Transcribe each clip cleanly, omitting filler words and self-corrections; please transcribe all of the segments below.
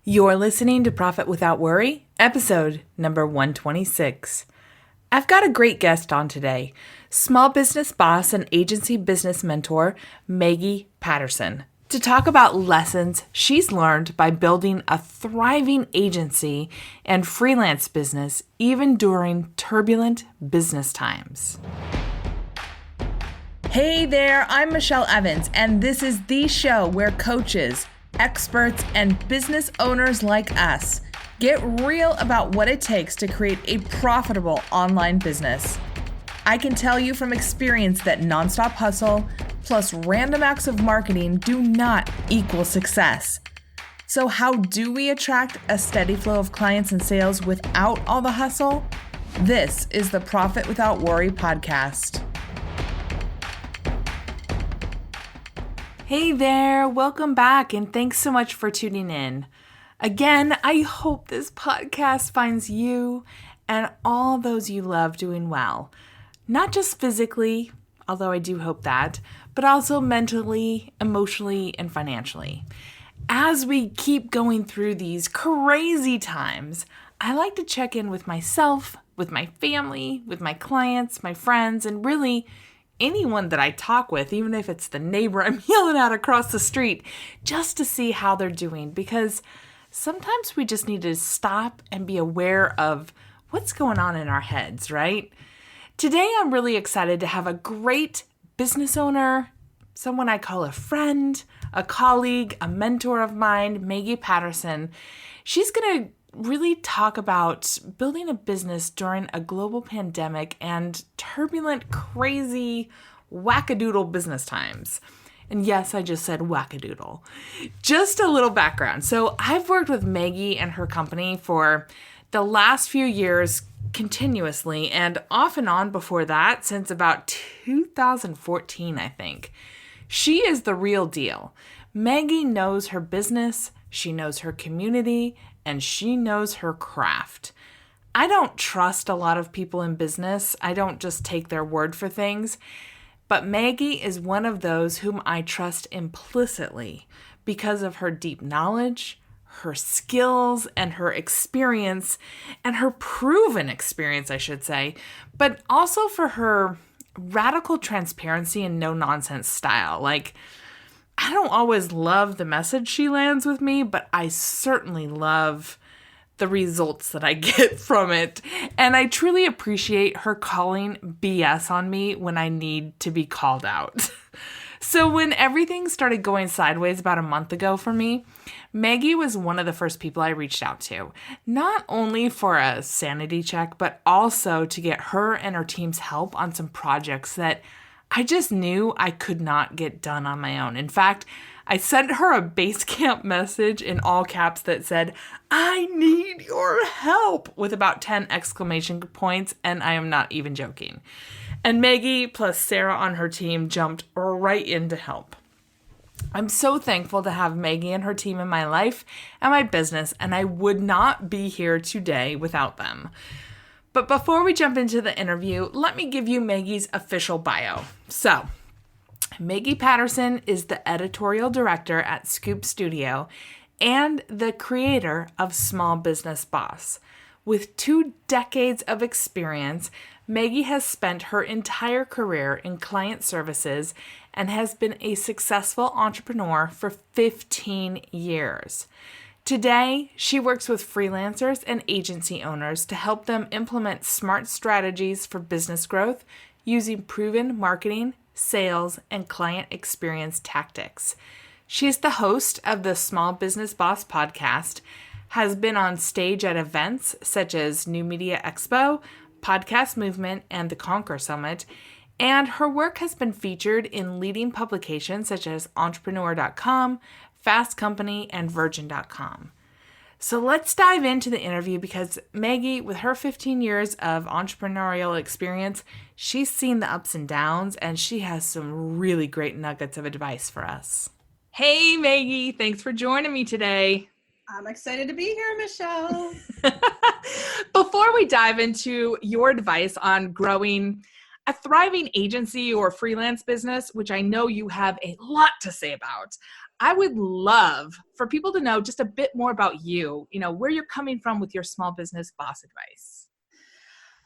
You're listening to Profit Without Worry, episode number 126. I've got a great guest on today, small business boss and agency business mentor, Maggie Patterson, to talk about lessons she's learned by building a thriving agency and freelance business even during turbulent business times. Hey there, I'm Michelle Evans, and this is the show where coaches, experts, and business owners like us get real about what it takes to create a profitable online business. I can tell you from experience that nonstop hustle plus random acts of marketing do not equal success. So how do we attract a steady flow of clients and sales without all the hustle? This is the Profit Without Worry podcast. Hey there, welcome back, and thanks so much for tuning in. Again, I hope this podcast finds you and all those you love doing well. Not just physically, although I do hope that, but also mentally, emotionally, and financially. As we keep going through these crazy times, I like to check in with myself, with my family, with my clients, my friends, and really anyone that I talk with, even if it's the neighbor I'm yelling at across the street, just to see how they're doing, because sometimes we just need to stop and be aware of what's going on in our heads, right? Today, I'm really excited to have a great business owner, someone I call a friend, a colleague, a mentor of mine, Maggie Patterson. She's going to really talk about building a business during a global pandemic and turbulent, crazy, wackadoodle business times. And yes, I just said wackadoodle. Just a little background. So I've worked with Maggie and her company for the last few years continuously, and off and on before that since about 2014, I think. She is the real deal. Maggie knows her business, she knows her community, and she knows her craft. I don't trust a lot of people in business. I don't just take their word for things. But Maggie is one of those whom I trust implicitly because of her deep knowledge, her skills, and her experience, and her proven experience, I should say, but also for her radical transparency and no-nonsense style. Like, I don't always love the message she lands with me, but I certainly love the results that I get from it. And I truly appreciate her calling BS on me when I need to be called out. So when everything started going sideways about a month ago for me, Maggie was one of the first people I reached out to, not only for a sanity check, but also to get her and her team's help on some projects that I just knew I could not get done on my own. In fact, I sent her a Basecamp message in all caps that said, "I need your help," with about 10 exclamation points, and I am not even joking. And Maggie plus Sarah on her team jumped right in to help. I'm so thankful to have Maggie and her team in my life and my business, and I would not be here today without them. But before we jump into the interview, let me give you Maggie's official bio. So, Maggie Patterson is the editorial director at Scoop Studio and the creator of Small Business Boss. With 2 decades of experience, Maggie has spent her entire career in client services and has been a successful entrepreneur for 15 years. Today, she works with freelancers and agency owners to help them implement smart strategies for business growth using proven marketing, sales, and client experience tactics. She's the host of the Small Business Boss podcast, has been on stage at events such as New Media Expo, Podcast Movement, and the Conquer Summit, and her work has been featured in leading publications such as Entrepreneur.com, Fast Company, and Virgin.com. So let's dive into the interview because Maggie, with her 15 years of entrepreneurial experience, she's seen the ups and downs, and she has some really great nuggets of advice for us. Hey, Maggie, thanks for joining me today. I'm excited to be here, Michelle. Before we dive into your advice on growing a thriving agency or freelance business, which I know you have a lot to say about, I would love for people to know just a bit more about you, where you're coming from with your small business boss advice.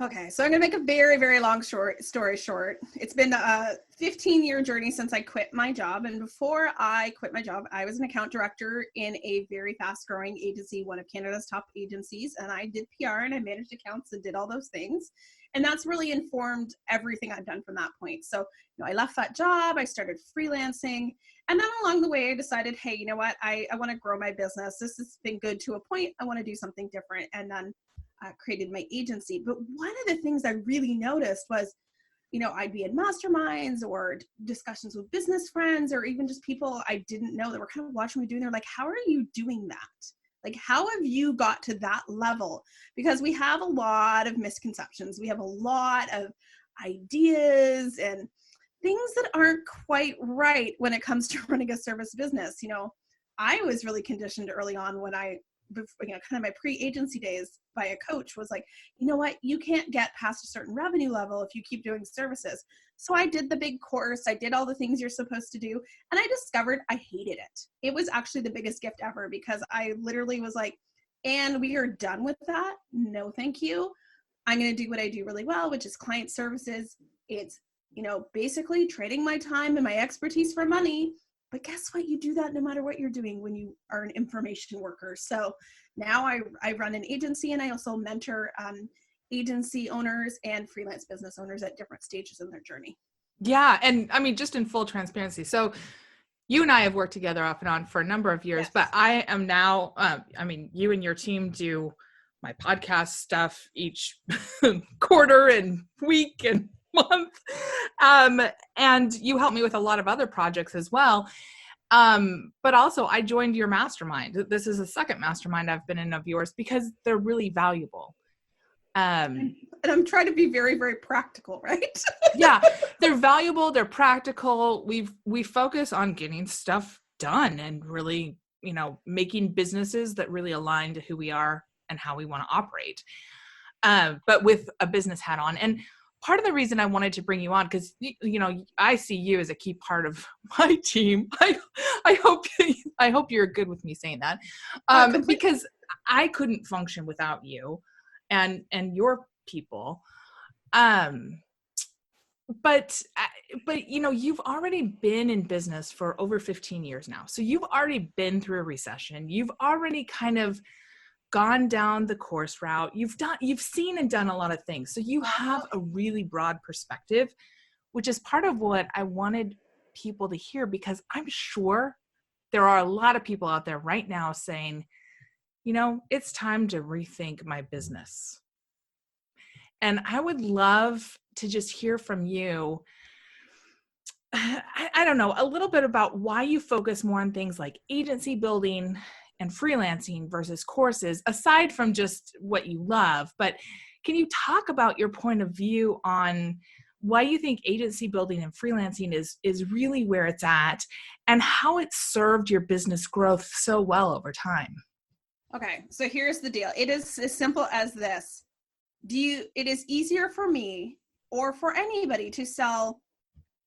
Okay, so I'm going to make a very, very long story short. It's been a 15-year journey since I quit my job. And before I quit my job, I was an account director in a very fast-growing agency, one of Canada's top agencies. And I did PR and I managed accounts and did all those things. And that's really informed everything I've done from that point. So, I left that job. I started freelancing. And then along the way, I decided, hey, you know what? I want to grow my business. This has been good to a point. I want to do something different. And then created my agency. But one of the things I really noticed was, I'd be in masterminds or discussions with business friends or even just people I didn't know that were kind of watching me doing. They're like, how are you doing that? Like, how have you got to that level? Because we have a lot of misconceptions. We have a lot of ideas and things that aren't quite right when it comes to running a service business. I was really conditioned early on when kind of my pre-agency days by a coach was like, you know what, you can't get past a certain revenue level if you keep doing services. So I did the big course. I did all the things you're supposed to do. And I discovered I hated it. It was actually the biggest gift ever because I literally was like, and we are done with that. No, thank you. I'm going to do what I do really well, which is client services. It's, basically trading my time and my expertise for money. But guess what? You do that no matter what you're doing when you are an information worker. So now I run an agency and I also mentor agency owners and freelance business owners at different stages in their journey. Yeah. And I mean, just in full transparency. So you and I have worked together off and on for a number of years, yes. But I am now, you and your team do my podcast stuff each quarter and week and month. And you help me with a lot of other projects as well. But also I joined your mastermind. This is the second mastermind I've been in of yours because they're really valuable. And I'm trying to be very, very practical, right? Yeah, they're valuable. They're practical. We focus on getting stuff done and really, making businesses that really align to who we are and how we want to operate. But with a business hat on. And part of the reason I wanted to bring you on, because, I see you as a key part of my team. I hope you're good with me saying that, because I couldn't function without you and your people. But you've already been in business for over 15 years now. So you've already been through a recession. You've already kind of gone down the course route. You've seen and done a lot of things. So you have a really broad perspective, which is part of what I wanted people to hear, because I'm sure there are a lot of people out there right now saying, it's time to rethink my business. And I would love to just hear from you. I don't know, a little bit about why you focus more on things like agency building and freelancing versus courses, aside from just what you love. But can you talk about your point of view on why you think agency building and freelancing is really where it's at and how it's served your business growth so well over time? Okay, so here's the deal. It is as simple as this. It is easier for me or for anybody to sell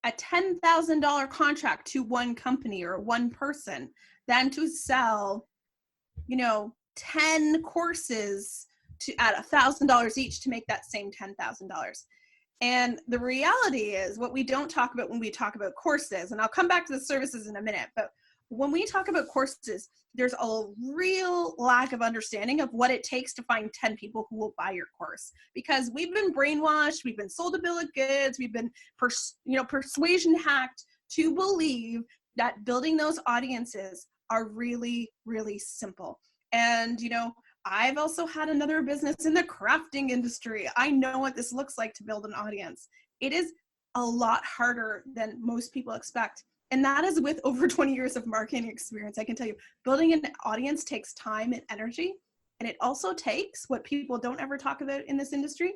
a $10,000 contract to one company or one person than to sell 10 courses at $1,000 each to make that same $10,000. And the reality is what we don't talk about when we talk about courses, and I'll come back to the services in a minute, but when we talk about courses, there's a real lack of understanding of what it takes to find 10 people who will buy your course, because we've been brainwashed, we've been sold a bill of goods, we've been persuasion hacked to believe that building those audiences are really, really simple. And, I've also had another business in the crafting industry. I know what this looks like to build an audience. It is a lot harder than most people expect. And that is with over 20 years of marketing experience. I can tell you, building an audience takes time and energy. And it also takes what people don't ever talk about in this industry.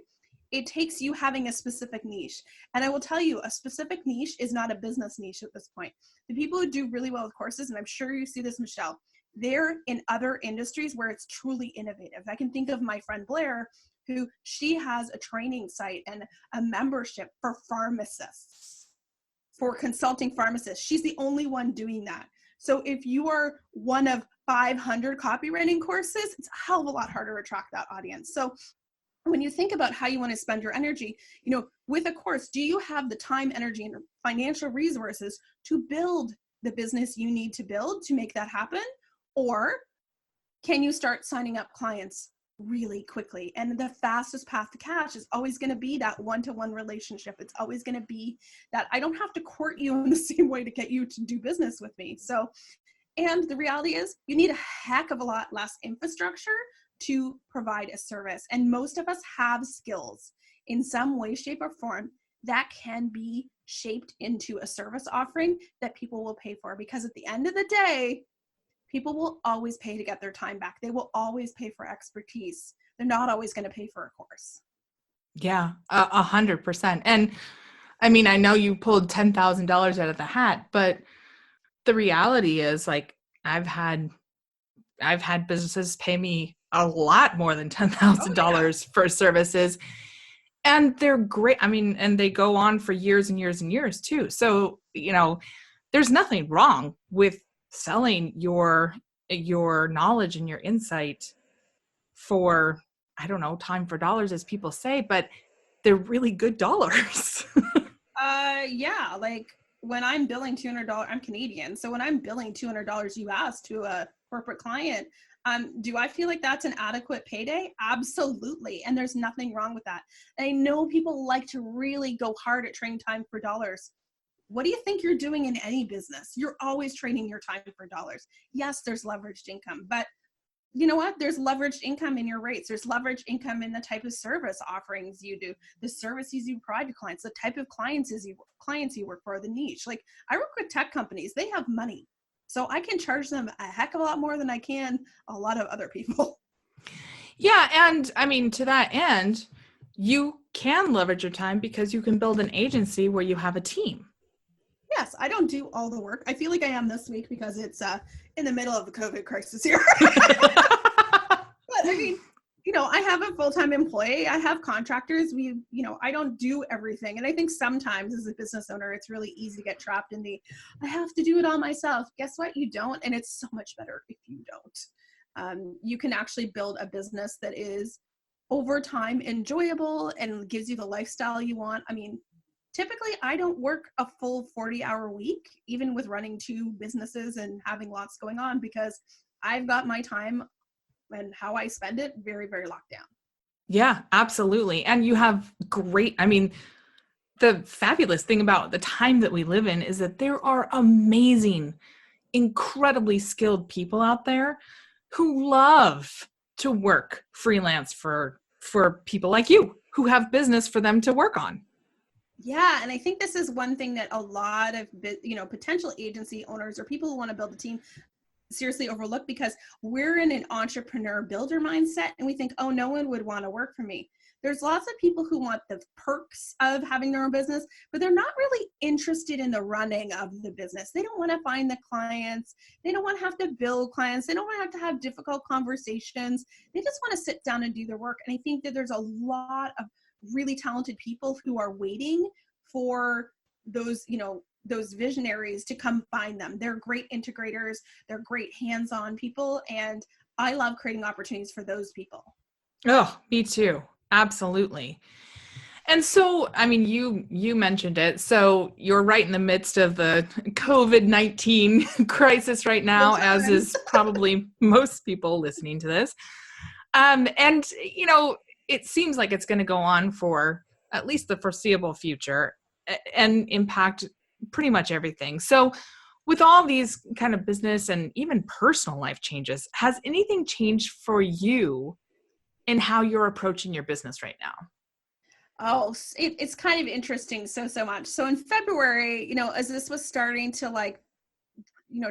It takes you having a specific niche. And I will tell you, a specific niche is not a business niche at this point. The people who do really well with courses, and I'm sure you see this, Michelle, they're in other industries where it's truly innovative. I can think of my friend Blair, who she has a training site and a membership for pharmacists, for consulting pharmacists. She's the only one doing that. So if you are one of 500 copywriting courses, it's a hell of a lot harder to attract that audience. So when you think about how you want to spend your energy, with a course, do you have the time, energy, and financial resources to build the business you need to build to make that happen? Or can you start signing up clients really quickly? And the fastest path to cash is always going to be that one-to-one relationship. It's always going to be that I don't have to court you in the same way to get you to do business with me. So, and the reality is you need a heck of a lot less infrastructure to provide a service. And most of us have skills in some way, shape, or form that can be shaped into a service offering that people will pay for. Because at the end of the day, people will always pay to get their time back. They will always pay for expertise. They're not always going to pay for a course. Yeah, 100%. And I mean, I know you pulled $10,000 out of the hat, but the reality is, like, I've had businesses pay me a lot more than $10,000 for services, and they're great. I mean, and they go on for years and years and years too. So, there's nothing wrong with selling your knowledge and your insight for, I don't know, time for dollars, as people say, but they're really good dollars. Yeah, like when I'm billing $200, I'm Canadian. So when I'm billing $200 US to a corporate client, do I feel like that's an adequate payday? Absolutely. And there's nothing wrong with that. And I know people like to really go hard at trading time for dollars. What do you think you're doing in any business? You're always trading your time for dollars. Yes, there's leveraged income, but you know what? There's leveraged income in your rates. There's leveraged income in the type of service offerings you do, the services you provide to clients, the type of clients you work for, the niche. Like, I work with tech companies. They have money. So I can charge them a heck of a lot more than I can a lot of other people. Yeah. And I mean, to that end, you can leverage your time because you can build an agency where you have a team. Yes, I don't do all the work. I feel like I am this week because it's in the middle of the COVID crisis here. But I mean, I have a full-time employee. I have contractors. I don't do everything. And I think sometimes as a business owner, it's really easy to get trapped in I have to do it all myself. Guess what? You don't. And it's so much better if you don't. You can actually build a business that is over time enjoyable and gives you the lifestyle you want. I mean, typically, I don't work a full 40-hour week, even with running 2 businesses and having lots going on, because I've got my time and how I spend it very, very locked down. Yeah, absolutely. And you have the fabulous thing about the time that we live in is that there are amazing, incredibly skilled people out there who love to work freelance for people like you who have business for them to work on. Yeah, and I think this is one thing that a lot of potential agency owners or people who want to build a team seriously overlook, because we're in an entrepreneur builder mindset and we think, oh, no one would want to work for me. There's lots of people who want the perks of having their own business, but they're not really interested in the running of the business. They don't want to find the clients. They don't want to have to bill clients. They don't want to have difficult conversations. They just want to sit down and do their work. And I think that there's a lot of really talented people who are waiting for those visionaries to come find them. They're great integrators. They're great hands-on people. And I love creating opportunities for those people. Oh, me too. Absolutely. And so, I mean, you mentioned it. So you're right in the midst of the COVID-19 crisis right now, as is probably most people listening to this. And, it seems like it's going to go on for at least the foreseeable future and impact pretty much everything. So with all these kind of business and even personal life changes, has anything changed for you in how you're approaching your business right now? Oh, it's kind of interesting so much. So in February, as this was starting to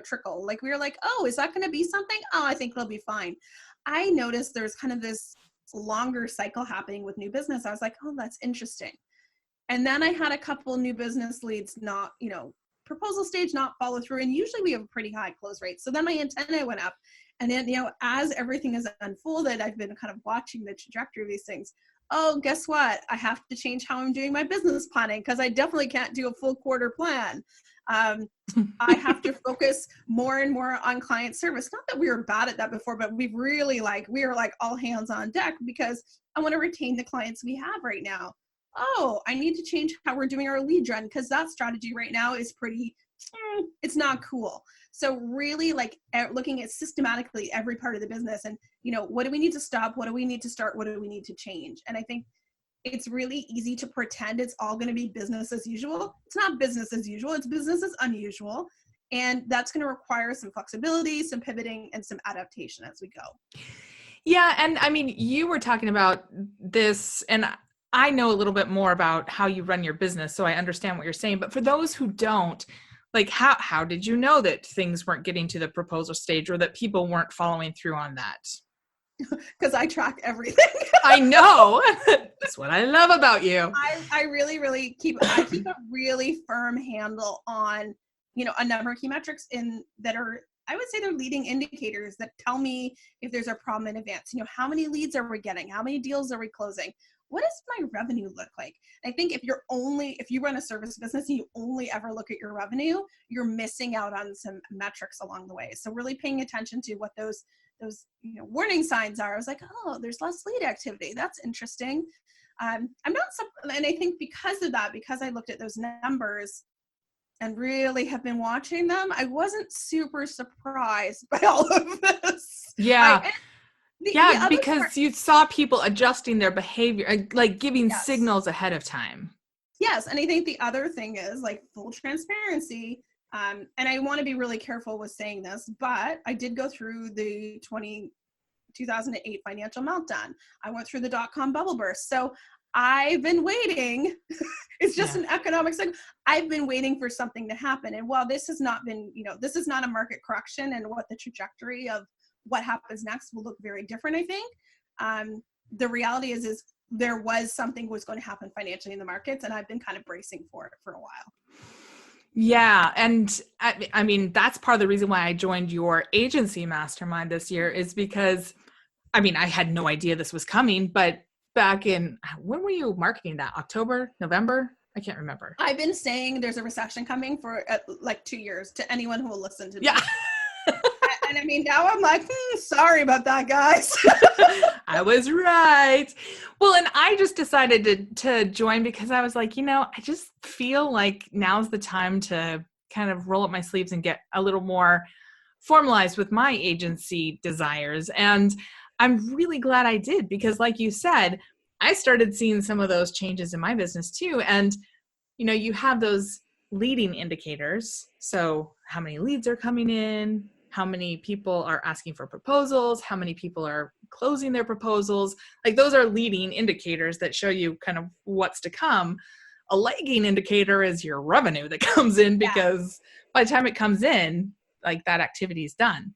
trickle, we were like, oh, is that going to be something? Oh, I think it'll be fine. I noticed there's kind of this longer cycle happening with new business. I was like, oh, that's interesting. And then I had a couple new business leads not, proposal stage, not follow through. And usually we have a pretty high close rate. So then my antenna went up. And then, as everything has unfolded, I've been kind of watching the trajectory of these things. oh, guess what? I have to change how I'm doing my business planning because I definitely can't do a full quarter plan. I have to focus more and more on client service. Not that we were bad at that before, but we are like all hands on deck because I want to retain the clients we have right now. Oh, I need to change how we're doing our lead gen because that strategy right now is it's not cool. So really like looking at systematically every part of the business and, what do we need to stop? What do we need to start? What do we need to change? And I think it's really easy to pretend it's all going to be business as usual. It's not business as usual. It's business as unusual. And that's going to require some flexibility, some pivoting, and some adaptation as we go. Yeah. And I mean, you were talking about this, and I know a little bit more about how you run your business, so I understand what you're saying. But for those who don't, like, how did you know that things weren't getting to the proposal stage or that people weren't following through on that? Because I track everything. I know. That's what I love about you. I really, really keep a really firm handle on, a number of key metrics that are, I would say they're leading indicators that tell me if there's a problem in advance. How many leads are we getting? How many deals are we closing? What does my revenue look like? I think if you run a service business and you only ever look at your revenue, you're missing out on some metrics along the way. So really paying attention to what those warning signs are. I was like, oh, there's less lead activity. That's interesting. I'm not, and I think because of that, because I looked at those numbers and really have been watching them, I wasn't super surprised by all of this. Yeah. Because you saw people adjusting their behavior, like giving signals ahead of time. Yes. And I think the other thing is like full transparency. And I want to be really careful with saying this, but I did go through the 2008 financial meltdown. I went through the dot-com bubble burst. So I've been waiting. It's just an economic cycle. I've been waiting for something to happen. And while this has not been, this is not a market correction, and what the trajectory of what happens next will look very different, I think. The reality is there was something was going to happen financially in the markets, and I've been kind of bracing for it for a while. Yeah. And I mean, that's part of the reason why I joined your agency mastermind this year is because, I mean, I had no idea this was coming, but back in, when were you marketing that? October, November? I can't remember. I've been saying there's a recession coming for like 2 years to anyone who will listen to me. Yeah. And I mean, now I'm like, sorry about that, guys. I was right. Well, and I just decided to join because I was like, I just feel like now's the time to kind of roll up my sleeves and get a little more formalized with my agency desires. And I'm really glad I did because, like you said, I started seeing some of those changes in my business too. And, you have those leading indicators. So how many leads are coming in? How many people are asking for proposals? How many people are closing their proposals? Like those are leading indicators that show you kind of what's to come. A lagging indicator is your revenue that comes in because by the time it comes in, like that activity is done.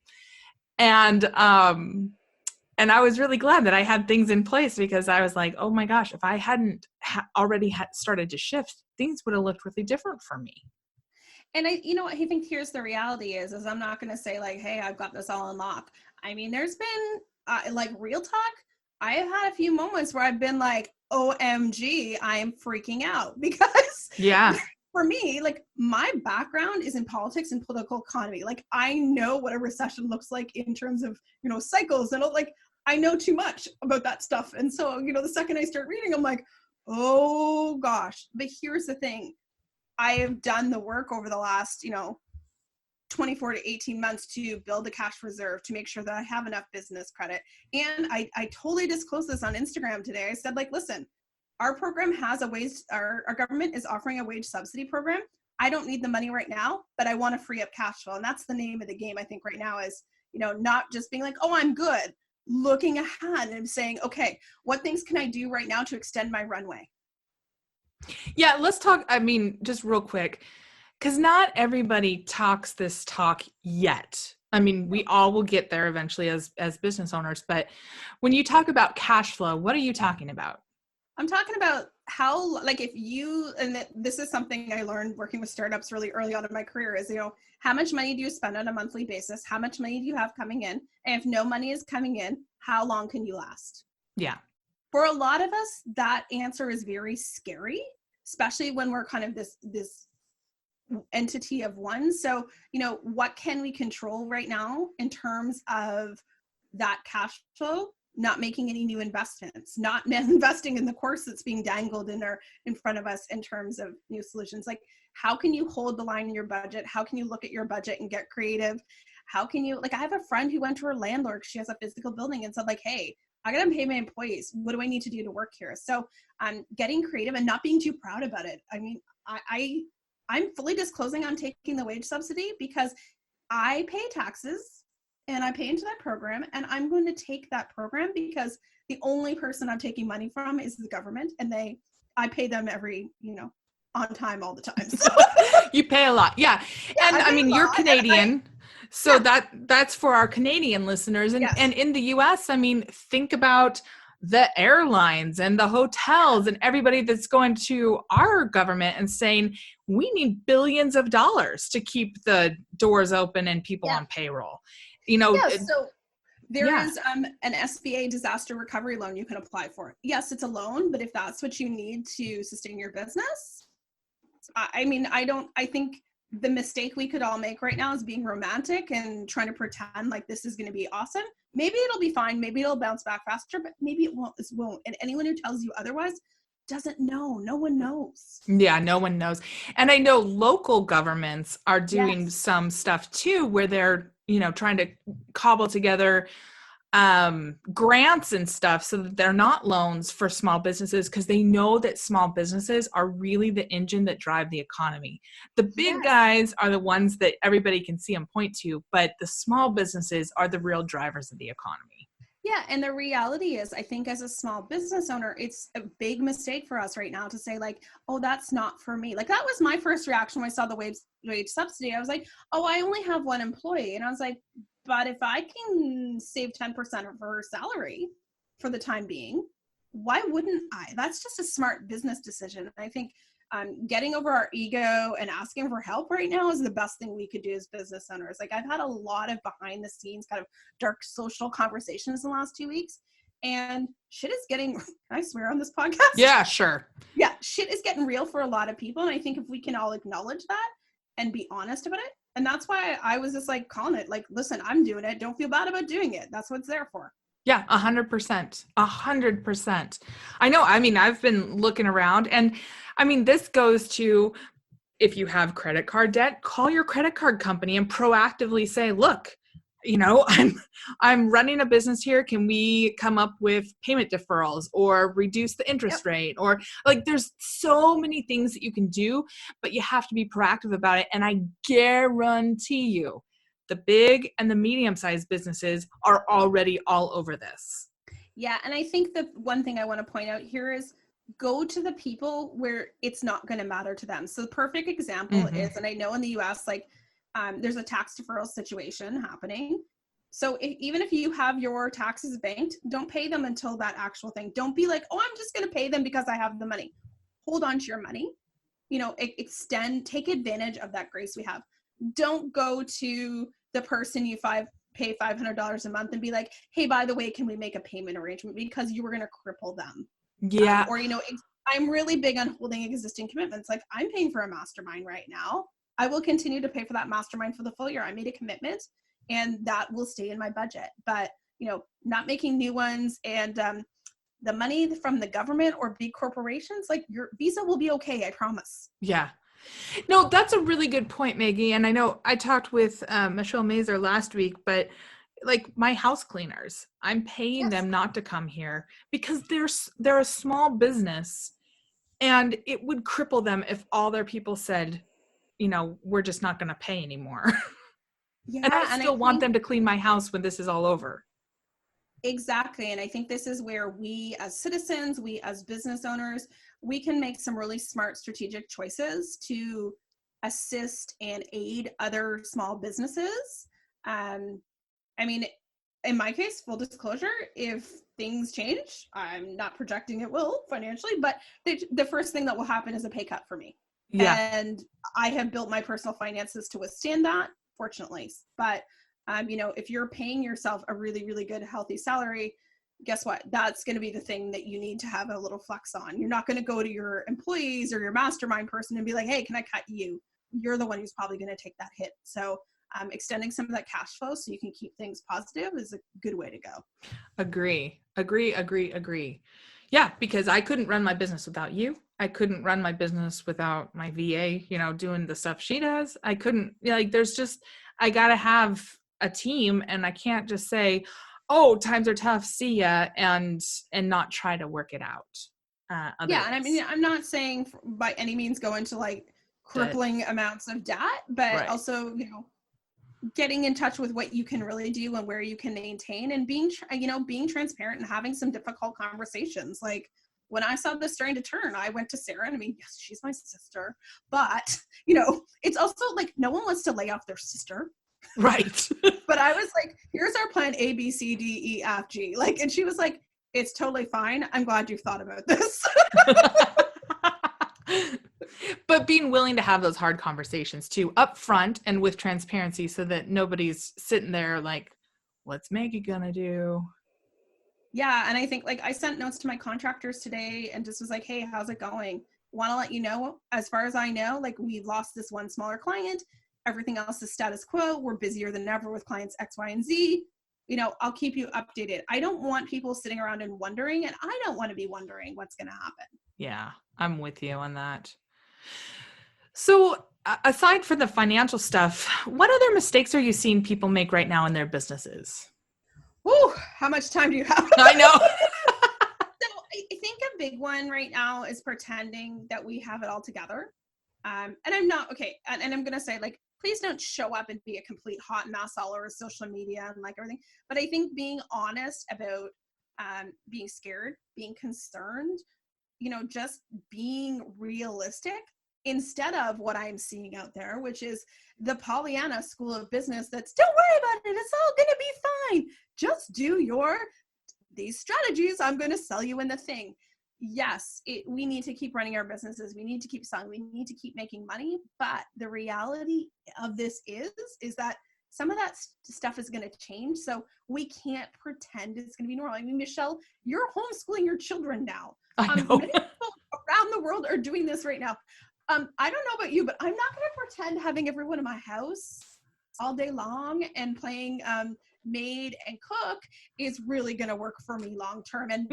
And I was really glad that I had things in place because I was like, oh my gosh, if I hadn't already started to shift, things would have looked really different for me. And I think here's the reality is I'm not going to say like, hey, I've got this all unlocked. I mean, there's been like real talk. I have had a few moments where I've been like, OMG, I am freaking out because for me, like my background is in politics and political economy. Like I know what a recession looks like in terms of, cycles and like, I know too much about that stuff. And so, the second I start reading, I'm like, oh gosh, but here's the thing. I have done the work over the last, 24 to 18 months to build a cash reserve to make sure that I have enough business credit. And I totally disclosed this on Instagram today. I said, like, listen, our program has our government is offering a wage subsidy program. I don't need the money right now, but I want to free up cash flow. And that's the name of the game, I think, right now is, not just being like, oh, I'm good, looking ahead and saying, okay, what things can I do right now to extend my runway? Yeah, let's talk, just real quick, because not everybody talks this talk yet. I mean, we all will get there eventually as business owners, but when you talk about cash flow, what are you talking about? I'm talking about how, like, this is something I learned working with startups really early on in my career is, how much money do you spend on a monthly basis? How much money do you have coming in? And if no money is coming in, how long can you last? Yeah. For a lot of us, that answer is very scary, especially when we're kind of this entity of one. So, what can we control right now in terms of that cash flow? Not making any new investments, not investing in the course that's being dangled in front of us in terms of new solutions. Like, how can you hold the line in your budget? How can you look at your budget and get creative? How can you, like, I have a friend who went to her landlord, she has a physical building, and said, like, hey, I gotta pay my employees. What do I need to do to work here? So getting creative and not being too proud about it. I mean, I'm fully disclosing I'm taking the wage subsidy because I pay taxes and I pay into that program, and I'm going to take that program because the only person I'm taking money from is the government, and I pay them every, on time all the time. So You pay a lot. Yeah. yeah, And I mean, you're Canadian. So yeah. that's for our Canadian listeners. And Yes. and in the US, I mean, think about the airlines and the hotels and everybody that's going to our government and saying, we need billions of dollars to keep the doors open and people on payroll. So there is an SBA disaster recovery loan you can apply for. Yes, it's a loan, but if that's what you need to sustain your business, I think the mistake we could all make right now is being romantic and trying to pretend like this is going to be awesome. Maybe it'll be fine. Maybe it'll bounce back faster, but maybe it won't. And anyone who tells you otherwise doesn't know. No one knows. Yeah, no one knows. And I know local governments are doing some stuff too, where they're, trying to cobble together grants and stuff so that they're not loans for small businesses, because they know that small businesses are really the engine that drive the economy. The big guys are the ones that everybody can see and point to, but the small businesses are the real drivers of the economy. Yeah, and the reality is, I think as a small business owner, it's a big mistake for us right now to say like, oh, that's not for me. Like, that was my first reaction when I saw the wage subsidy. I was like, oh, I only have one employee. And I was like, but if I can save 10% of her salary for the time being, why wouldn't I? That's just a smart business decision. I think getting over our ego and asking for help right now is the best thing we could do as business owners. Like, I've had a lot of behind the scenes kind of dark social conversations in the last 2 weeks, and shit is getting, can I swear on this podcast? Yeah, sure. Yeah, shit is getting real for a lot of people. And I think if we can all acknowledge that and be honest about it, and that's why I was just like calling it, like, listen, I'm doing it. Don't feel bad about doing it. That's what it's there for. Yeah, 100%. 100%. I know. I mean, I've been looking around, and I mean, this goes to, if you have credit card debt, call your credit card company and proactively say, look, I'm running a business here. Can we come up with payment deferrals or reduce the interest rate? Or like, there's so many things that you can do, but you have to be proactive about it. And I guarantee you, the big and the medium-sized businesses are already all over this. Yeah. And I think the one thing I want to point out here is go to the people where it's not going to matter to them. So the perfect example is, and I know in the US, like, there's a tax deferral situation happening. So even if you have your taxes banked, don't pay them until that actual thing. Don't be like, oh, I'm just going to pay them because I have the money. Hold on to your money, take advantage of that grace we have. Don't go to the person you pay $500 a month and be like, hey, by the way, can we make a payment arrangement, because you were going to cripple them. Yeah. I'm really big on holding existing commitments. Like, I'm paying for a mastermind right now. I will continue to pay for that mastermind for the full year. I made a commitment, and that will stay in my budget. But, not making new ones, and the money from the government or big corporations, like, your visa will be okay, I promise. Yeah. No, that's a really good point, Maggie. And I know I talked with Michelle Mazer last week, but like, my house cleaners, I'm paying them not to come here because they're a small business, and it would cripple them if all their people said, we're just not going to pay anymore. Yeah, and I still want them to clean my house when this is all over. Exactly. And I think this is where we as citizens, we as business owners, we can make some really smart strategic choices to assist and aid other small businesses. I mean, in my case, full disclosure, if things change, I'm not projecting it will financially, but the first thing that will happen is a pay cut for me. Yeah. And I have built my personal finances to withstand that, fortunately. But, if you're paying yourself a really, really good, healthy salary, guess what? That's going to be the thing that you need to have a little flex on. You're not going to go to your employees or your mastermind person and be like, hey, can I cut you? You're the one who's probably going to take that hit. So extending some of that cash flow so you can keep things positive is a good way to go. Agree. Yeah, because I couldn't run my business without you. I couldn't run my business without my VA, doing the stuff she does. I couldn't, I got to have a team, and I can't just say, oh, times are tough, see ya, and not try to work it out. Yeah, and I mean, I'm not saying by any means go into like crippling amounts of debt, but also, getting in touch with what you can really do and where you can maintain, and being transparent and having some difficult conversations. Like when I saw this starting to turn, I went to Sarah, and I mean, yes, she's my sister, but it's also like no one wants to lay off their sister. Right. But I was like, here's our plan A, B, C, D, E, F, G. Like, and she was like, it's totally fine. I'm glad you thought about this. But being willing to have those hard conversations too, up front and with transparency, so that nobody's sitting there like, what's Maggie gonna do? Yeah. And I think like I sent notes to my contractors today and just was like, hey, how's it going? Want to let you know, as far as I know, like we've lost this one smaller client. Everything else is status quo. We're busier than ever with clients X, Y, and Z. I'll keep you updated. I don't want people sitting around and wondering, and I don't want to be wondering what's going to happen. Yeah, I'm with you on that. So aside from the financial stuff, what other mistakes are you seeing people make right now in their businesses? Whew, how much time do you have? I know. So I think a big one right now is pretending that we have it all together. And I'm not, okay. And I'm going to say, like, please don't show up and be a complete hot mess all over social media and like everything. But I think being honest about being scared, being concerned, just being realistic instead of what I'm seeing out there, which is the Pollyanna school of business that's, don't worry about it, it's all going to be fine. Just do these strategies I'm going to sell you in the thing. Yes, we need to keep running our businesses. We need to keep selling. We need to keep making money. But the reality of this is that some of that stuff is going to change. So we can't pretend it's going to be normal. I mean, Michelle, you're homeschooling your children now. I know. Many people around the world are doing this right now. I don't know about you, but I'm not going to pretend having everyone in my house all day long and playing maid and cook is really going to work for me long term. And,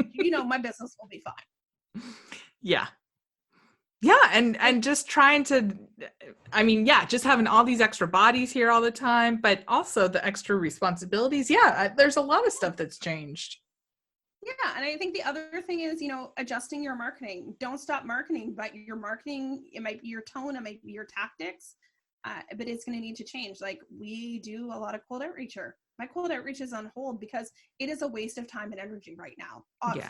my business will be fine. Yeah. And just trying to, just having all these extra bodies here all the time, but also the extra responsibilities. Yeah. There's a lot of stuff that's changed. Yeah. And I think the other thing is, adjusting your marketing. Don't stop marketing, but your marketing, it might be your tone, it might be your tactics, but it's going to need to change. Like we do a lot of cold outreacher. My cold outreach is on hold because it is a waste of time and energy right now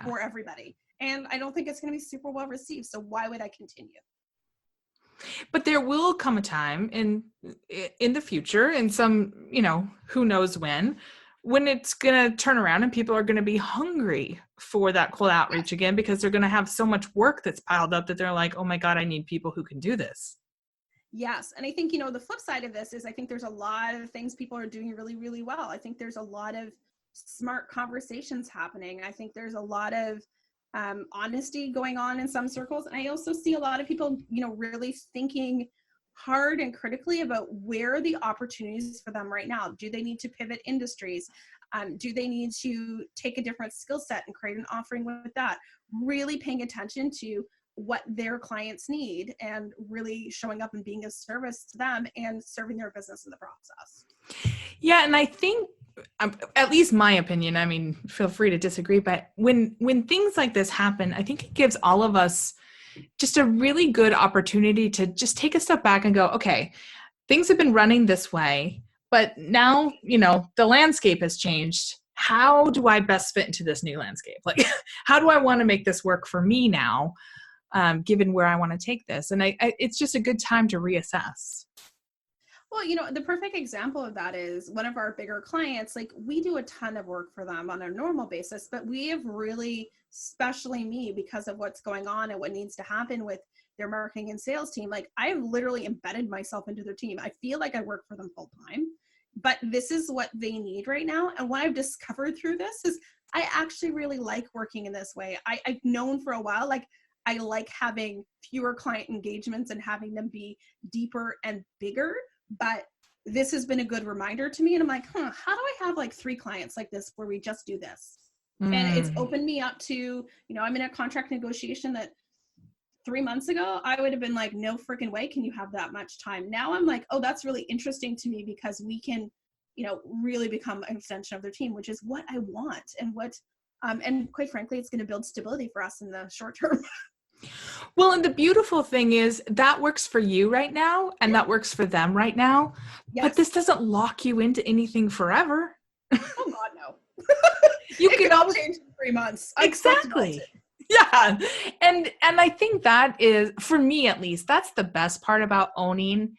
for everybody. And I don't think it's going to be super well received. So why would I continue? But there will come a time in the future, and some, who knows when it's going to turn around and people are going to be hungry for that cold outreach again, because they're going to have so much work that's piled up that they're like, oh my God, I need people who can do this. Yes. And I think, the flip side of this is I think there's a lot of things people are doing really, really well. I think there's a lot of smart conversations happening. I think there's a lot of honesty going on in some circles. And I also see a lot of people, really thinking hard and critically about where are the opportunities for them right now. Do they need to pivot industries? Do they need to take a different skill set and create an offering with that? Really paying attention to what their clients need and really showing up and being of service to them and serving their business in the process. Yeah. And I think, at least my opinion, feel free to disagree, but when things like this happen, I think it gives all of us just a really good opportunity to just take a step back and go, okay, things have been running this way, but now, the landscape has changed. How do I best fit into this new landscape? Like, how do I want to make this work for me now, given where I want to take this? And it's just a good time to reassess. Well, the perfect example of that is one of our bigger clients. Like we do a ton of work for them on a normal basis, but we have really, especially me, because of what's going on and what needs to happen with their marketing and sales team. Like I've literally embedded myself into their team. I feel like I work for them full time, but this is what they need right now. And what I've discovered through this is I actually really like working in this way. I've known for a while, like I like having fewer client engagements and having them be deeper and bigger. But this has been a good reminder to me. And I'm like, how do I have like 3 clients like this where we just do this? And it's opened me up to, I'm in a contract negotiation that 3 months ago, I would have been like, no freaking way can you have that much time. Now I'm like, oh, that's really interesting to me because we can, really become an extension of their team, which is what I want and and quite frankly, it's going to build stability for us in the short term. Well, and the beautiful thing is that works for you right now and that works for them right now, but this doesn't lock you into anything forever. Oh God, no. It can all change in 3 months. Exactly. Yeah. And I think that is, for me at least, that's the best part about owning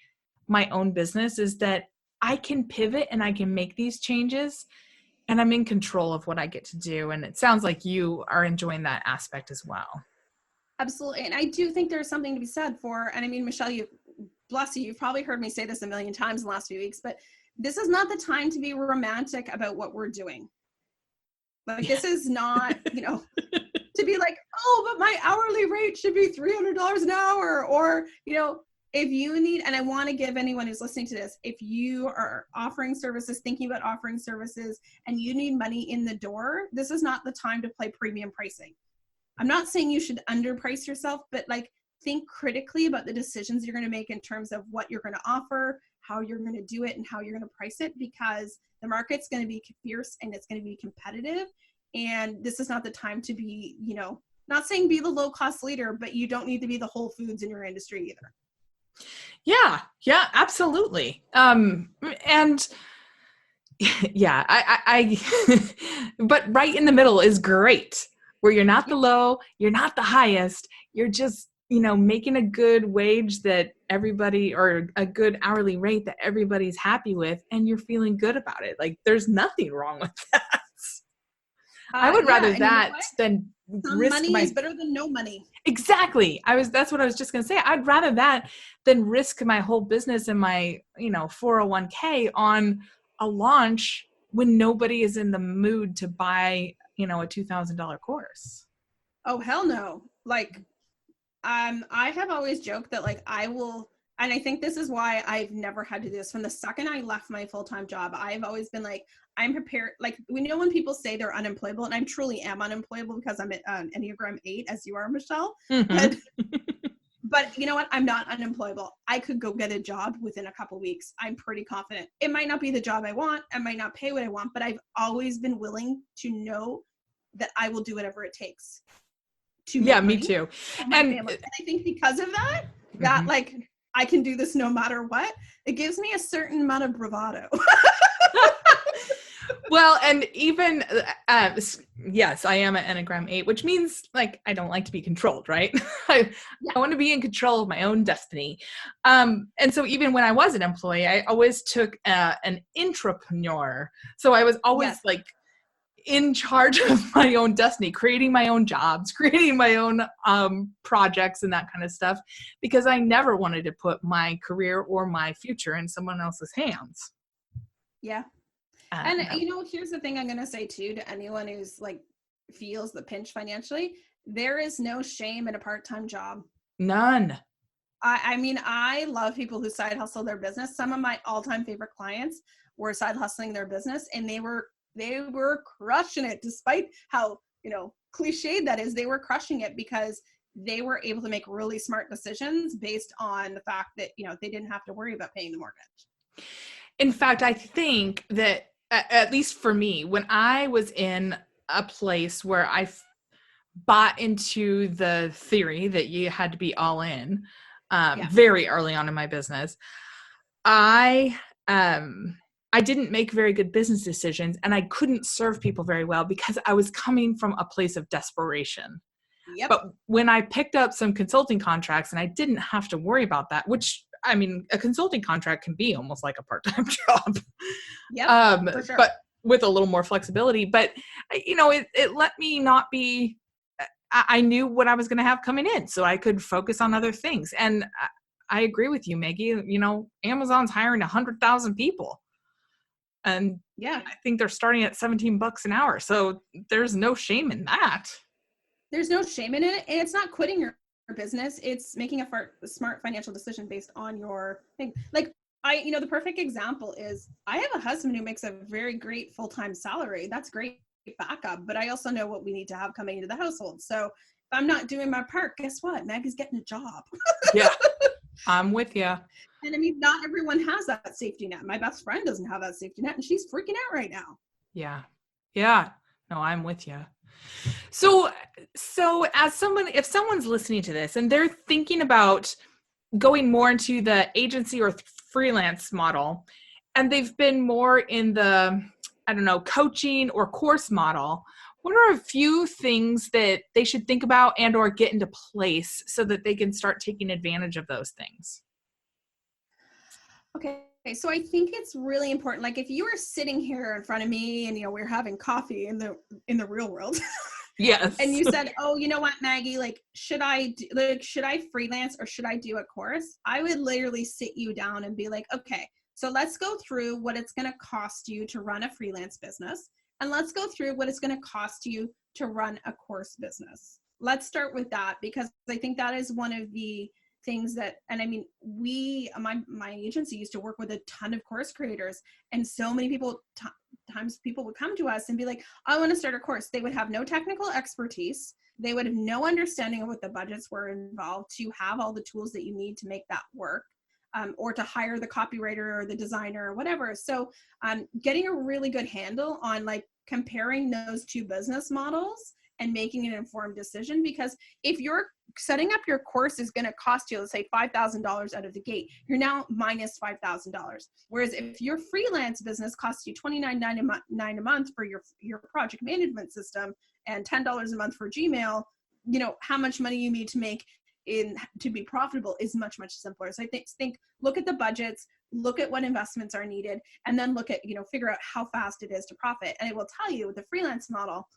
my own business, is that I can pivot and I can make these changes and I'm in control of what I get to do. And it sounds like you are enjoying that aspect as well. Absolutely. And I do think there's something to be said for, and I mean, Michelle, bless you, you've probably heard me say this a million times in the last few weeks, but this is not the time to be romantic about what we're doing. Like, this is not, to be like, oh, but my hourly rate should be $300 an hour, or, if you need, and I want to give anyone who's listening to this, if you are offering services, thinking about offering services, and you need money in the door, this is not the time to play premium pricing. I'm not saying you should underprice yourself, but like, think critically about the decisions you're going to make in terms of what you're going to offer, how you're going to do it, and how you're going to price it, because the market's going to be fierce and it's going to be competitive. And this is not the time to be, not saying be the low cost leader, but you don't need to be the Whole Foods in your industry either. Yeah, absolutely. And yeah, I but right in the middle is great, where you're not the low, you're not the highest, you're just, making a good wage that everybody, or a good hourly rate that everybody's happy with, and you're feeling good about it. Like, there's nothing wrong with that. I would rather that than risk money is better than no money. Exactly. That's what I was just going to say. I'd rather that than risk my whole business and my, 401k on a launch when nobody is in the mood to buy, a $2,000 course. Oh, hell no. Like, I have always joked that like I will, and I think this is why I've never had to do this. From the second I left my full-time job, I've always been like, I'm prepared. Like, we know when people say they're unemployable, and I truly am unemployable because I'm an Enneagram 8, as you are, Michelle. Mm-hmm. But you know what? I'm not unemployable. I could go get a job within a couple weeks. I'm pretty confident. It might not be the job I want. I might not pay what I want, but I've always been willing to know that I will do whatever it takes. Yeah, me too. And I think because of that, like, I can do this no matter what. It gives me a certain amount of bravado. Well, and even, yes, I am an Enneagram 8, which means like, I don't like to be controlled, right? I want to be in control of my own destiny. And so even when I was an employee, I always took an intrapreneur. So I was always like in charge of my own destiny, creating my own jobs, creating my own projects and that kind of stuff, because I never wanted to put my career or my future in someone else's hands. Yeah. And here's the thing I'm going to say too, to anyone who's like feels the pinch financially, there is no shame in a part-time job. None. I mean, I love people who side hustle their business. Some of my all-time favorite clients were side hustling their business, and they were crushing it, despite how, cliched that is. They were crushing it because they were able to make really smart decisions based on the fact that, they didn't have to worry about paying the mortgage. In fact, I think that, at least for me, when I was in a place where I bought into the theory that you had to be all in, very early on in my business, I didn't make very good business decisions, and I couldn't serve people very well because I was coming from a place of desperation. Yep. But when I picked up some consulting contracts and I didn't have to worry about that, which, I mean, a consulting contract can be almost like a part-time job. Yeah, for sure. But with a little more flexibility. But, it let me not be, I knew what I was going to have coming in, so I could focus on other things. And I agree with you, Maggie. Amazon's hiring 100,000 people. And Yeah. I think they're starting at $17 an hour. So there's no shame in that. There's no shame in it. And it's not quitting your business. It's making a smart financial decision based on your thing. Like the perfect example is I have a husband who makes a very great full-time salary. That's great backup, but I also know what we need to have coming into the household. So if I'm not doing my part, guess what? Maggie's getting a job. Yeah, I'm with you. And I mean, not everyone has that safety net. My best friend doesn't have that safety net and she's freaking out right now. Yeah. Yeah. No, I'm with you. So if someone's listening to this and they're thinking about going more into the agency or freelance model, and they've been more in the, I don't know, coaching or course model, what are a few things that they should think about and or get into place so that they can start taking advantage of those things? Okay, so I think it's really important. Like if you were sitting here in front of me and we're having coffee in the real world, Yes. and you said, "Oh, you know what, Maggie? Like, should I freelance or should I do a course?" I would literally sit you down and be like, "Okay, so let's go through what it's going to cost you to run a freelance business, and let's go through what it's going to cost you to run a course business. Let's start with that because I think that is one of the things that, and I mean, my agency used to work with a ton of course creators, and so many people times people would come to us and be like, I want to start a course. They would have no technical expertise. They would have no understanding of what the budgets were involved to have all the tools that you need to make that work, or to hire the copywriter or the designer or whatever. So getting a really good handle on like comparing those two business models and making an informed decision, because if you're setting up your course is going to cost you, let's say $5,000 out of the gate, you're now minus $5,000. Whereas if your freelance business costs you $29.99 a month for your project management system and $10 a month for Gmail, how much money you need to make to be profitable is much, much simpler. So I think look at the budgets, look at what investments are needed, and then look at, figure out how fast it is to profit. And I will tell you with the freelance model,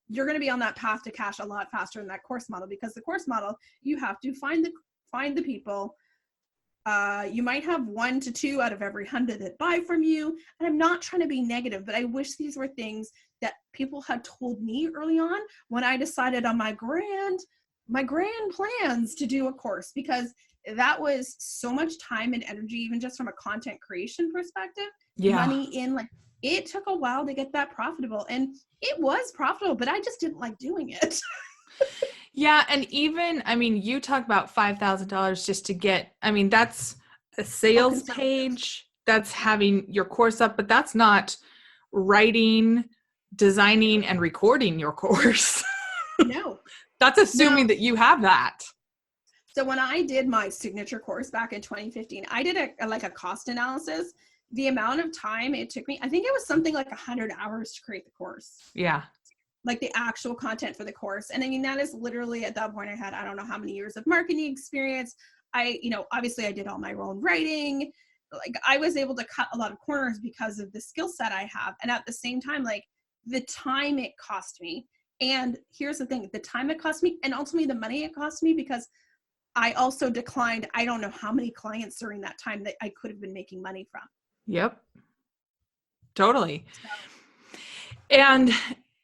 you're going to be on that path to cash a lot faster than that course model, because the course model, you have to find the people. You might have 1 to 2 out of every 100 that buy from you. And I'm not trying to be negative, but I wish these were things that people had told me early on when I decided on my grand plans to do a course, because that was so much time and energy, even just from a content creation perspective, money in, like, it took a while to get that profitable, and it was profitable, but I just didn't like doing it. Yeah. And even, I mean, you talk about $5,000 just to get, I mean, that's a sales page, that's having your course up, but that's not writing, designing, and recording your course. No. That's assuming that you have that. So when I did my signature course back in 2015, I did a cost analysis. The amount of time it took me, I think it was something like 100 hours to create the course. Yeah. Like the actual content for the course. And I mean, that is literally, at that point I had, I don't know how many years of marketing experience. Obviously I did all my own writing. Like I was able to cut a lot of corners because of the skill set I have. And at the same time, like the time it cost me. And here's the thing, the time it cost me and ultimately the money it cost me, because I also declined, I don't know how many clients during that time that I could have been making money from. Yep. Totally. And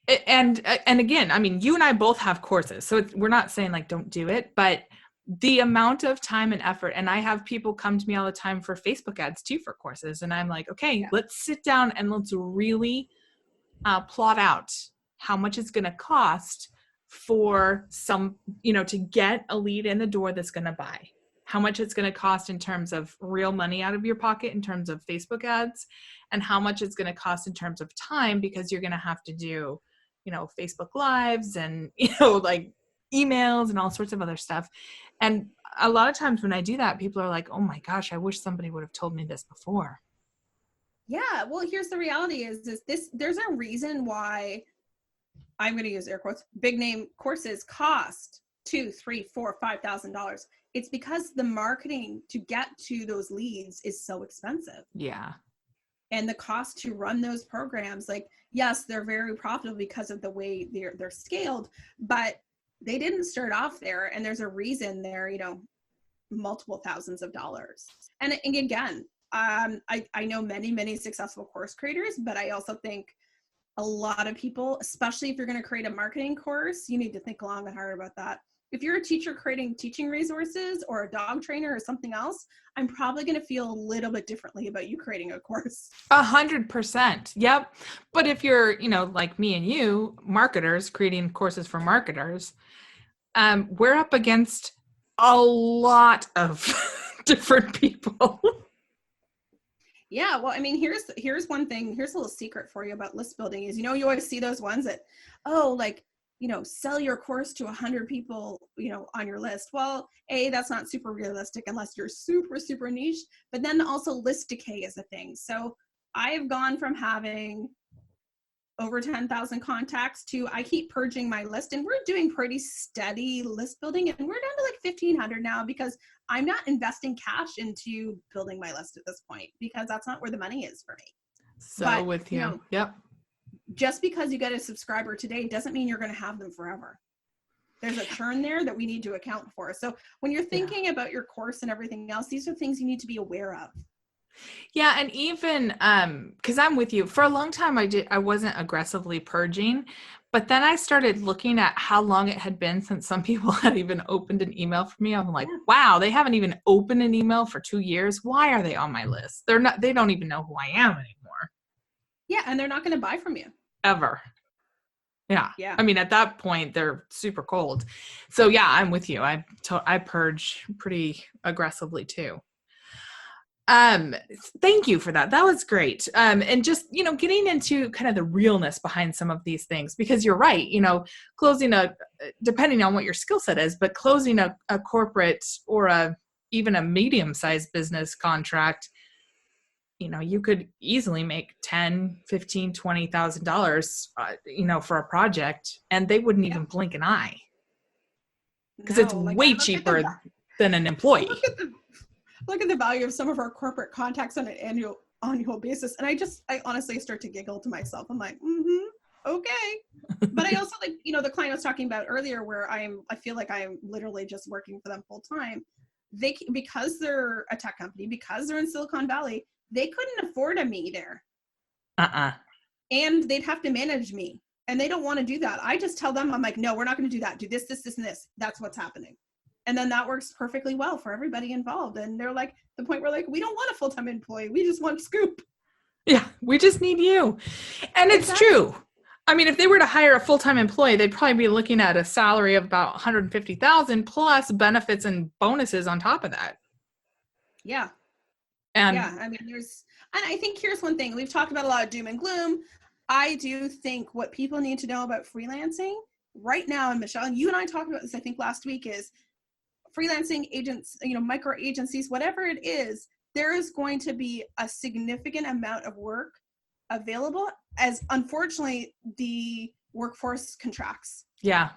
again, I mean, you and I both have courses, so we're not saying like don't do it, but the amount of time and effort, and I have people come to me all the time for Facebook ads too for courses, and I'm like, okay, let's sit down and let's really plot out how much it's going to cost for some, to get a lead in the door that's going to buy, how much it's going to cost in terms of real money out of your pocket in terms of Facebook ads, and how much it's going to cost in terms of time, because you're going to have to do, Facebook lives and, like emails and all sorts of other stuff. And a lot of times when I do that, people are like, oh my gosh, I wish somebody would have told me this before. Yeah. Well, here's the reality is there's a reason why, I'm going to use air quotes, big name courses cost $2,000, $3,000, $4,000, $5,000. It's because the marketing to get to those leads is so expensive. Yeah. And the cost to run those programs, like, yes, they're very profitable because of the way they're scaled, but they didn't start off there. And there's a reason they're, multiple thousands of dollars. And again, I know many successful course creators, but I also think a lot of people, especially if you're going to create a marketing course, you need to think long and hard about that. If you're a teacher creating teaching resources or a dog trainer or something else, I'm probably going to feel a little bit differently about you creating a course. 100%. Yep. But if you're, like me and you, marketers creating courses for marketers, we're up against a lot of different people. Yeah, well, I mean, here's one thing. Here's a little secret for you about list building is, you always see those ones that, sell your course to 100 people, on your list. Well, that's not super realistic unless you're super niche. But then also list decay is a thing. So I've gone from having over 10,000 contacts to I keep purging my list, and we're doing pretty steady list building, and we're down to like 1,500 now because I'm not investing cash into building my list at this point because that's not where the money is for me. But, with you. Yep. Just because you get a subscriber today doesn't mean you're going to have them forever. There's a churn there that we need to account for. So when you're thinking about your course and everything else, these are things you need to be aware of. Yeah. And even, cause I'm with you for a long time, I wasn't aggressively purging, but then I started looking at how long it had been since some people had even opened an email for me. I'm like, wow, they haven't even opened an email for 2 years. Why are they on my list? They don't even know who I am anymore. Yeah. And they're not going to buy from you. Ever. Yeah. Yeah. I mean, at that point, they're super cold. So yeah, I'm with you. I purge pretty aggressively too. Thank you for that. That was great. And just, getting into kind of the realness behind some of these things, because you're right, closing depending on what your skill set is, but closing a corporate or even a medium-sized business contract, you could easily make $10, $15, $20,000, for a project, and they wouldn't even blink an eye because it's way cheaper than an employee. Look at the value of some of our corporate contacts on an annual basis, and I honestly start to giggle to myself. I'm like, okay. But I also the client I was talking about earlier, where I feel like I'm literally just working for them full time. Because they're a tech company, because they're in Silicon Valley, they couldn't afford a me there. And they'd have to manage me, and they don't want to do that. I just tell them, I'm like, no, we're not going to do that. Do this, and this. That's what's happening. And then that works perfectly well for everybody involved. And they're like, the point where we don't want a full-time employee. We just want Scoop. Yeah, we just need you. And it's true. I mean, if they were to hire a full-time employee, they'd probably be looking at a salary of about $150,000 plus benefits and bonuses on top of that. Yeah. And I mean, and I think here's one thing. We've talked about a lot of doom and gloom. I do think what people need to know about freelancing right now, and Michelle, and you and I talked about this, I think last week, is freelancing agents, micro agencies, whatever it is, there is going to be a significant amount of work available as, unfortunately, the workforce contracts. Yeah.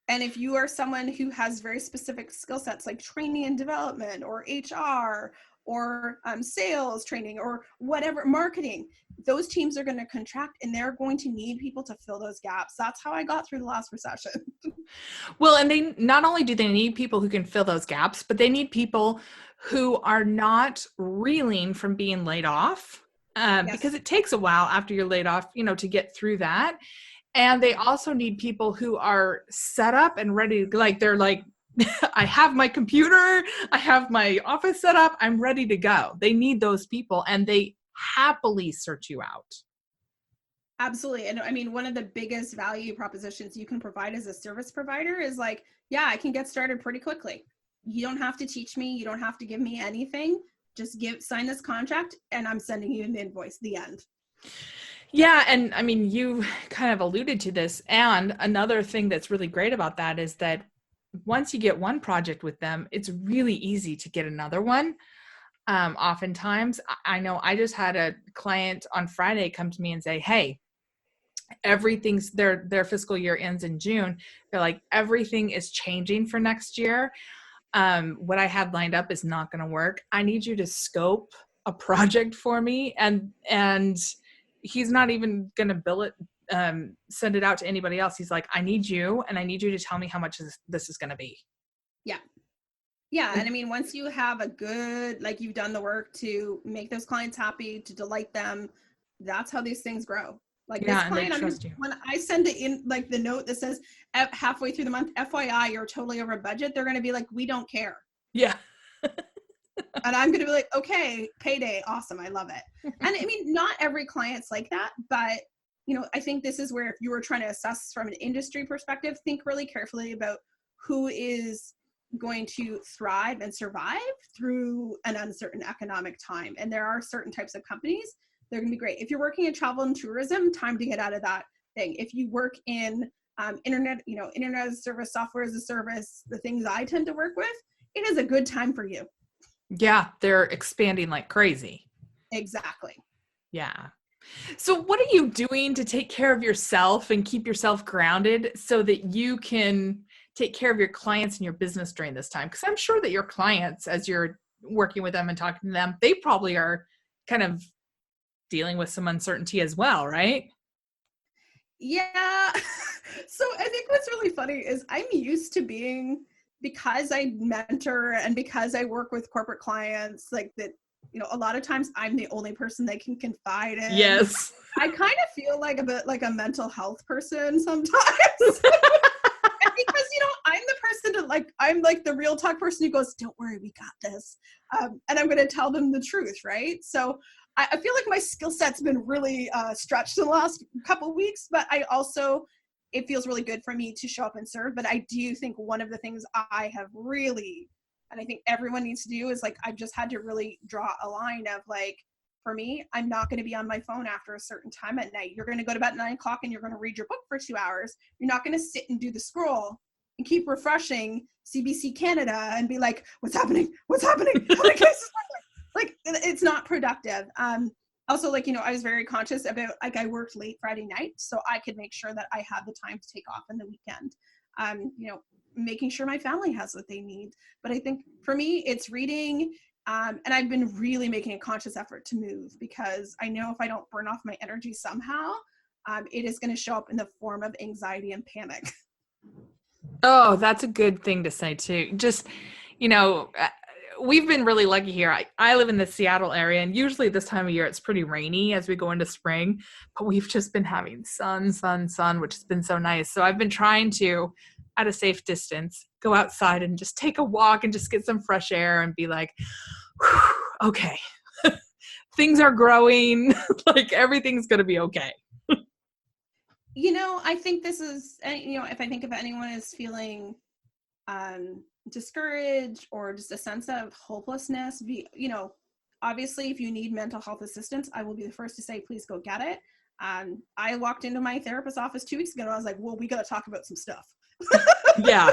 And if you are someone who has very specific skill sets like training and development or HR or sales training or whatever, marketing, those teams are going to contract, and they're going to need people to fill those gaps. That's how I got through the last recession. Well, and they not only do they need people who can fill those gaps, but they need people who are not reeling from being laid off, because it takes a while after you're laid off, to get through that. And they also need people who are set up and ready. They're like, I have my computer, I have my office set up, I'm ready to go. They need those people, and they happily search you out. Absolutely. And I mean, one of the biggest value propositions you can provide as a service provider is I can get started pretty quickly. You don't have to teach me. You don't have to give me anything. Just sign this contract, and I'm sending you an invoice, the end. Yeah. And I mean, you kind of alluded to this. And another thing that's really great about that is that once you get one project with them, it's really easy to get another one. Oftentimes, I know I just had a client on Friday come to me and say, hey, everything's their fiscal year ends in June. They're like, everything is changing for next year. What I had lined up is not going to work. I need you to scope a project for me. And he's not even going to bill it, send it out to anybody else. He's like, I need you, and I need you to tell me how much this is going to be. Yeah. Yeah. And I mean, once you have a good, like you've done the work to make those clients happy, to delight them, that's how these things grow. Like this Yeah, and they client, trust you. when I send it in, like the note that says halfway through the month, FYI, you're totally over budget, they're going to be like, we don't care. Yeah. And I'm going to be like, okay, payday. Awesome. I love it. And I mean, not every client's like that, but I think this is where if you were trying to assess from an industry perspective, think really carefully about who is going to thrive and survive through an uncertain economic time. And there are certain types of companies, they're going to be great. If you're working in travel and tourism, time to get out of that thing. If you work in internet as a service, software as a service, the things I tend to work with, it is a good time for you. Yeah, they're expanding like crazy. Exactly. Yeah. So what are you doing to take care of yourself and keep yourself grounded so that you can take care of your clients and your business during this time? Because I'm sure that your clients, as you're working with them and talking to them, they probably are kind of dealing with some uncertainty as well, right? Yeah. So I think what's really funny is I'm used to being, because I mentor and because I work with corporate clients, like that, a lot of times I'm the only person they can confide in. Yes. I kind of feel like a bit like a mental health person sometimes. Because I'm the person I'm like the real talk person who goes, don't worry, we got this, and I'm going to tell them the truth, right? So I feel like my skill set's been really stretched in the last couple of weeks, but it feels really good for me to show up and serve. But I do think one of the things I have really, and I think everyone needs to do, is like I've just had to really draw a line of like, for me, I'm not going to be on my phone after a certain time at night. You're going to go to bed at 9 o'clock and you're going to read your book for 2 hours. You're not going to sit and do the scroll and keep refreshing CBC Canada and be like, what's happening? What's happening? How many cases are there? Like, it's not productive. Also, I was very conscious about, like, I worked late Friday night, so I could make sure that I had the time to take off in the weekend. Making sure my family has what they need. But I think for me, it's reading. And I've been really making a conscious effort to move, because I know if I don't burn off my energy somehow, it is going to show up in the form of anxiety and panic. Oh, that's a good thing to say too. Just, we've been really lucky here. I live in the Seattle area, and usually this time of year it's pretty rainy as we go into spring, but we've just been having sun, which has been so nice. So I've been trying to, at a safe distance, go outside and just take a walk and just get some fresh air and be like, okay, things are growing, like everything's going to be okay. I think this is, if I think if anyone is feeling discouraged or just a sense of hopelessness, obviously if you need mental health assistance, I will be the first to say, please go get it. I walked into my therapist's office 2 weeks ago and I was like, well, we got to talk about some stuff. Yeah.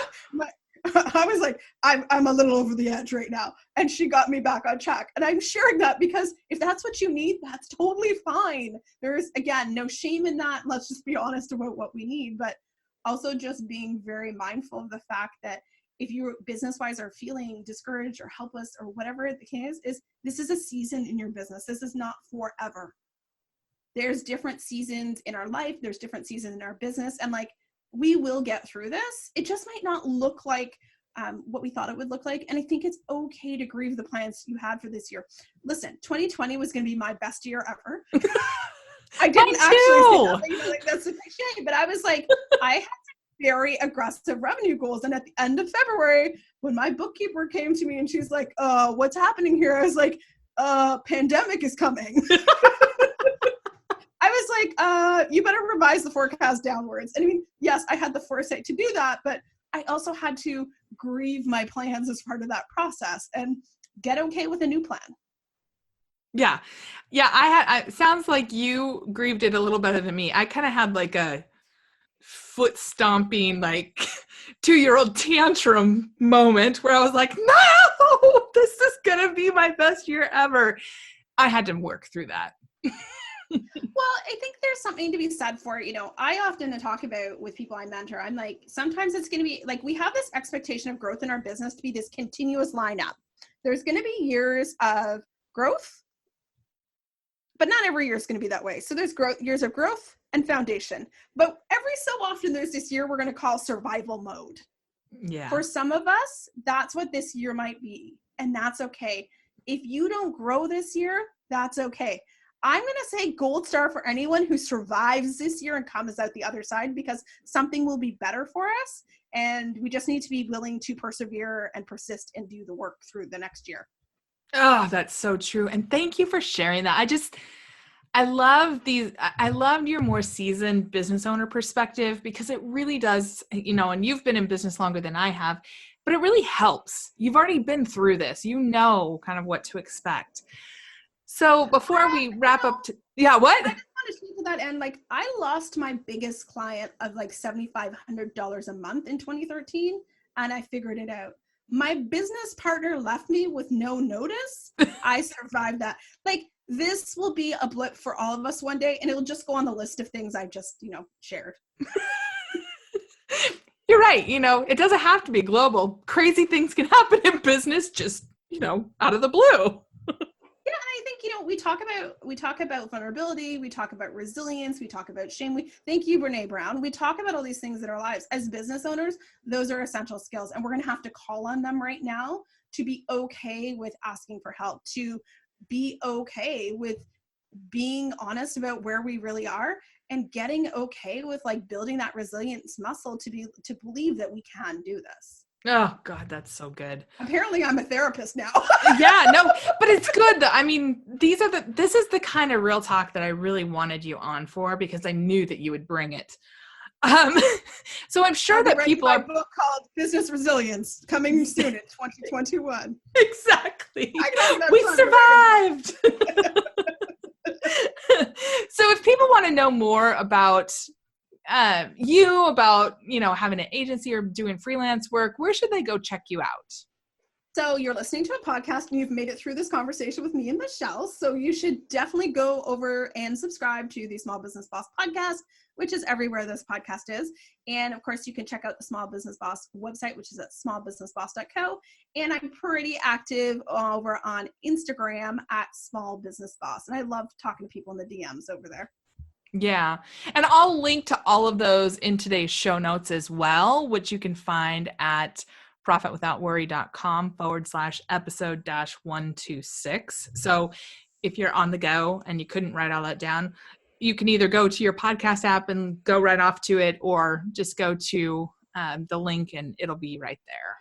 I was like, I'm a little over the edge right now. And she got me back on track. And I'm sharing that because if that's what you need, that's totally fine. There's, again, no shame in that. Let's just be honest about what we need. But also just being very mindful of the fact that if you business-wise are feeling discouraged or helpless or whatever the case is this is a season in your business. This is not forever. There's different seasons in our life. There's different seasons in our business. And we will get through this. It just might not look like what we thought it would look like. And I think it's okay to grieve the plans you had for this year. Listen, 2020 was going to be my best year ever. I didn't actually say that. That's a cliche, but I was like, I had very aggressive revenue goals. And at the end of February, when my bookkeeper came to me and she's like, what's happening here? I was like, pandemic is coming. I was like, you better revise the forecast downwards. And I mean, yes, I had the foresight to do that, but I also had to grieve my plans as part of that process and get okay with a new plan. Yeah. Yeah. It sounds like you grieved it a little better than me. I kind of had like a foot stomping, like 2-year-old tantrum moment where I was like, no, this is going to be my best year ever. I had to work through that. Well, I think there's something to be said for, I often talk about with people I mentor, I'm like, sometimes it's going to be like, we have this expectation of growth in our business to be this continuous lineup. There's going to be years of growth, but not every year is going to be that way. So there's years of growth and foundation. But every so often there's this year we're going to call survival mode. Yeah. For some of us, that's what this year might be. And that's okay. If you don't grow this year, that's okay. I'm going to say gold star for anyone who survives this year and comes out the other side, because something will be better for us. And we just need to be willing to persevere and persist and do the work through the next year. Oh, that's so true. And thank you for sharing that. I love your more seasoned business owner perspective, because it really does, and you've been in business longer than I have, but it really helps. You've already been through this. You know kind of what to expect. So before we wrap up, what? I just want to speak to that end. Like, I lost my biggest client of like $7,500 a month in 2013, and I figured it out. My business partner left me with no notice. I survived that. Like, this will be a blip for all of us one day, and it'll just go on the list of things I've just, shared. You're right. It doesn't have to be global. Crazy things can happen in business just, out of the blue. Yeah, and I think, we talk about vulnerability, we talk about resilience, we talk about shame. Thank you, Brene Brown. We talk about all these things in our lives. As business owners, those are essential skills, and we're going to have to call on them right now to be okay with asking for help, to be okay with being honest about where we really are, and getting okay with like building that resilience muscle to believe that we can do this. Oh God, that's so good. Apparently I'm a therapist now. Yeah, no, but it's good. I mean, this is the kind of real talk that I really wanted you on for, because I knew that you would bring it. So I'm sure that people are. A book called Business Resilience, coming soon in 2021. Exactly. We survived. So if people want to know more about about having an agency or doing freelance work, where should they go check you out? So you're listening to a podcast and you've made it through this conversation with me and Michelle. So you should definitely go over and subscribe to the Small Business Boss podcast, which is everywhere this podcast is. And of course, you can check out the Small Business Boss website, which is at smallbusinessboss.co. And I'm pretty active over on Instagram at Small Business Boss. And I love talking to people in the DMs over there. Yeah. And I'll link to all of those in today's show notes as well, which you can find at profitwithoutworry.com/episode-126. So if you're on the go and you couldn't write all that down, you can either go to your podcast app and go right off to it, or just go to the link and it'll be right there.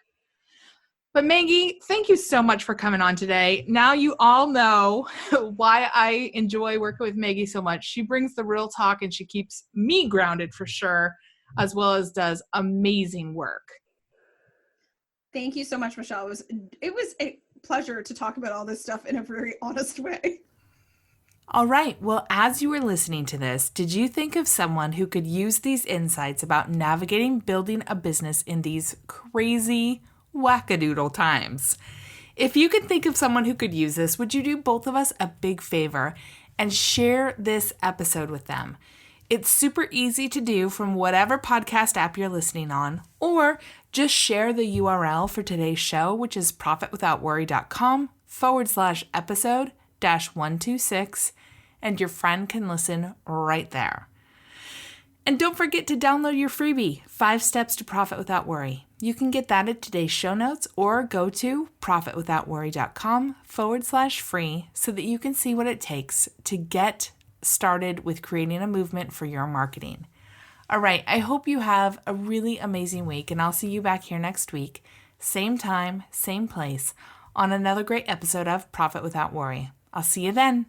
But Maggie, thank you so much for coming on today. Now you all know why I enjoy working with Maggie so much. She brings the real talk and she keeps me grounded for sure, as well as does amazing work. Thank you so much, Michelle. It was a pleasure to talk about all this stuff in a very honest way. All right. Well, as you were listening to this, did you think of someone who could use these insights about navigating building a business in these crazy wackadoodle times? If you could think of someone who could use this, would you do both of us a big favor and share this episode with them? It's super easy to do from whatever podcast app you're listening on, or just share the URL for today's show, which is profitwithoutworry.com/episode-126, and your friend can listen right there. And don't forget to download your freebie, 5 Steps to Profit Without Worry. You can get that at today's show notes, or go to profitwithoutworry.com/free so that you can see what it takes to get started with creating a movement for your marketing. All right, I hope you have a really amazing week, and I'll see you back here next week, same time, same place, on another great episode of Profit Without Worry. I'll see you then.